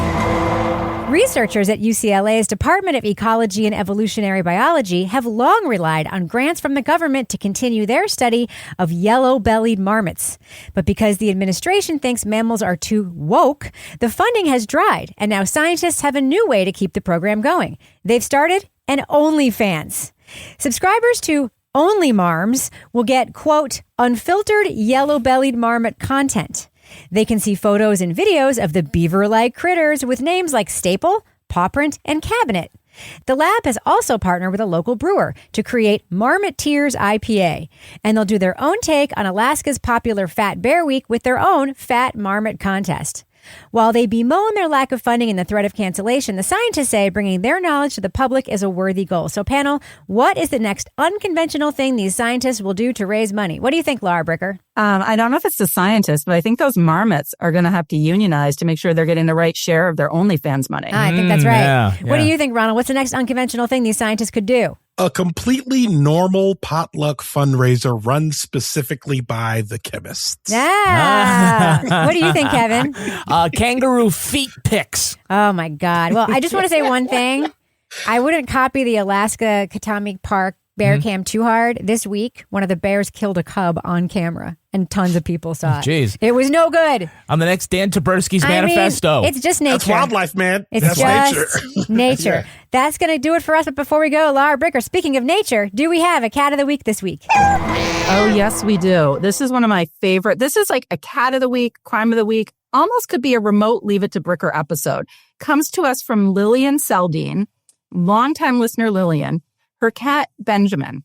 Researchers at UCLA's Department of Ecology and Evolutionary Biology have long relied on grants from the government to continue their study of yellow-bellied marmots. But because the administration thinks mammals are too woke, the funding has dried, and now scientists have a new way to keep the program going. They've started an OnlyFans. Subscribers to Only Marms will get, quote, unfiltered yellow-bellied marmot content. They can see photos and videos of the beaver-like critters with names like Staple, Pawprint, and Cabinet. The lab has also partnered with a local brewer to create Marmot Tears IPA, and they'll do their own take on Alaska's popular Fat Bear Week with their own Fat Marmot contest. While they bemoan their lack of funding and the threat of cancellation, the scientists say bringing their knowledge to the public is a worthy goal. So panel, what is the next unconventional thing these scientists will do to raise money? What do you think, Laura Bricker? I don't know if it's the scientists, but I think those marmots are going to have to unionize to make sure they're getting the right share of their OnlyFans money. I think that's right. Yeah. What do you think, Ronald? What's the next unconventional thing these scientists could do? A completely normal potluck fundraiser run specifically by the chemists. Yeah. What do you think, Kevin? Kangaroo feet pics. Oh, my God. Well, I just want to say one thing. I wouldn't copy the Alaska Katami Park bear cam too hard. This week, one of the bears killed a cub on camera, and tons of people saw it. Jeez. It was no good. On the next Dan Taberski's Manifesto. It's just nature. That's wildlife, man. That's just nature. Yeah. That's going to do it for us. But before we go, Laura Bricker, speaking of nature, do we have a cat of the week this week? Oh, yes, we do. This is one of my favorite. This is like a cat of the week, crime of the week. Almost could be a remote Leave It to Bricker episode. Comes to us from Lillian Seldine, longtime listener Lillian. Her cat, Benjamin.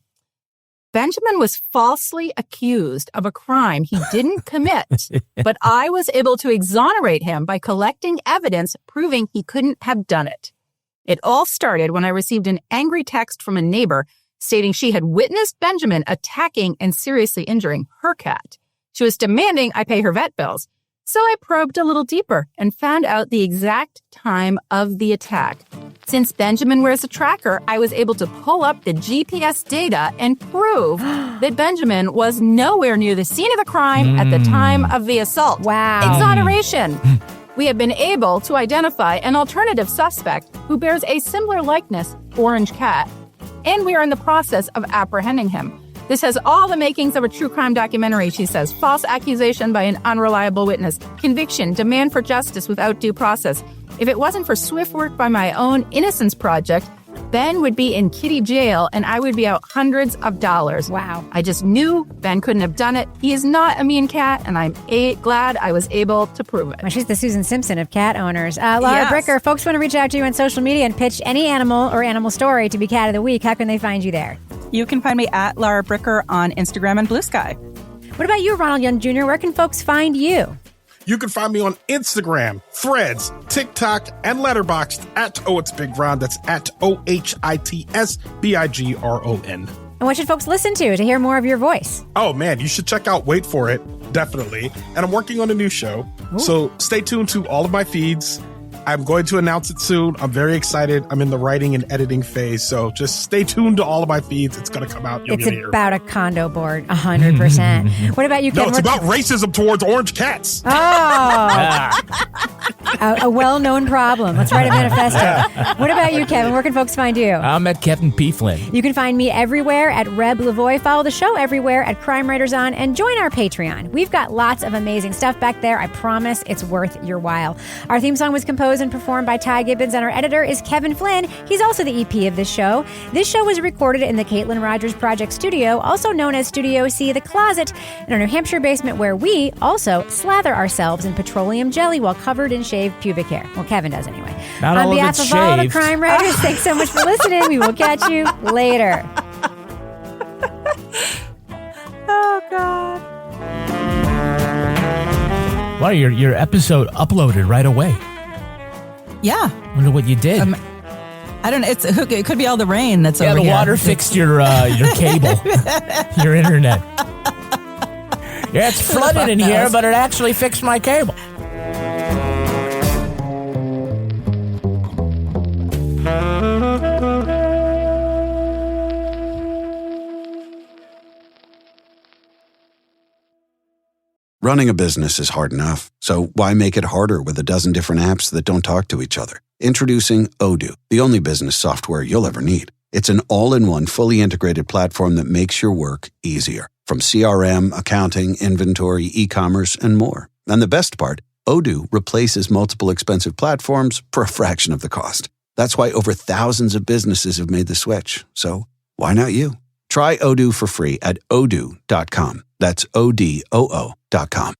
Benjamin was falsely accused of a crime he didn't commit, but I was able to exonerate him by collecting evidence proving he couldn't have done it. It all started when I received an angry text from a neighbor stating she had witnessed Benjamin attacking and seriously injuring her cat. She was demanding I pay her vet bills. So I probed a little deeper and found out the exact time of the attack. Since Benjamin wears a tracker, I was able to pull up the GPS data and prove that Benjamin was nowhere near the scene of the crime at the time of the assault. Wow. Exoneration. We have been able to identify an alternative suspect who bears a similar likeness, Orange Cat, and we are in the process of apprehending him. This has all the makings of a true crime documentary, she says. False accusation by an unreliable witness. Conviction, demand for justice without due process. If it wasn't for swift work by my own Innocence Project, Ben would be in kitty jail and I would be out hundreds of dollars. Wow. I just knew Ben couldn't have done it. He is not a mean cat, and I'm glad I was able to prove it. Well, she's the Susan Simpson of cat owners. Laura Bricker, folks want to reach out to you on social media and pitch any animal or animal story to be cat of the week. How can they find you there? You can find me at Laura Bricker on Instagram and Blue Sky. What about you, Ronald Young Jr.? Where can folks find you? You can find me on Instagram, Threads, TikTok, and Letterboxd at Oh It's Big Ron. That's at OHITSBIGRON. And what should folks listen to hear more of your voice? Oh, man, you should check out Wait For It, definitely. And I'm working on a new show. Ooh. So stay tuned to all of my feeds. I'm going to announce it soon. I'm very excited. I'm in the writing and editing phase. So just stay tuned to all of my feeds. It's going to come out. It's about a condo board, 100%. What about you, Kevin? No, it's about racism towards orange cats. Oh. A well-known problem. Let's write a manifesto. What about you, Kevin? Where can folks find you? I'm at Kevin P. Flynn. You can find me everywhere at Reb Lavoie. Follow the show everywhere at Crime Writers On and join our Patreon. We've got lots of amazing stuff back there. I promise it's worth your while. Our theme song was composed and performed by Ty Gibbons, and our editor is Kevin Flynn. He's also the EP of this show. This show was recorded in the Caitlin Rogers Project Studio, also known as Studio C, the Closet, in our New Hampshire basement, where we also slather ourselves in petroleum jelly while covered in shaved pubic hair. Well, Kevin does anyway. Not On all behalf of of all the shaved. crime writers, thanks so much for listening. We will catch you later. Oh, God. Well, your episode uploaded right away. Yeah. Wonder what you did. I don't know. It could be all the rain that's over the here. water fixed your cable, your internet. Yeah, it's flooded in here, but it actually fixed my cable. Running a business is hard enough, so why make it harder with a dozen different apps that don't talk to each other? Introducing Odoo, the only business software you'll ever need. It's an all-in-one, fully integrated platform that makes your work easier. From CRM, accounting, inventory, e-commerce, and more. And the best part, Odoo replaces multiple expensive platforms for a fraction of the cost. That's why over thousands of businesses have made the switch. So why not you? Try Odoo for free at odoo.com. That's ODOO.com.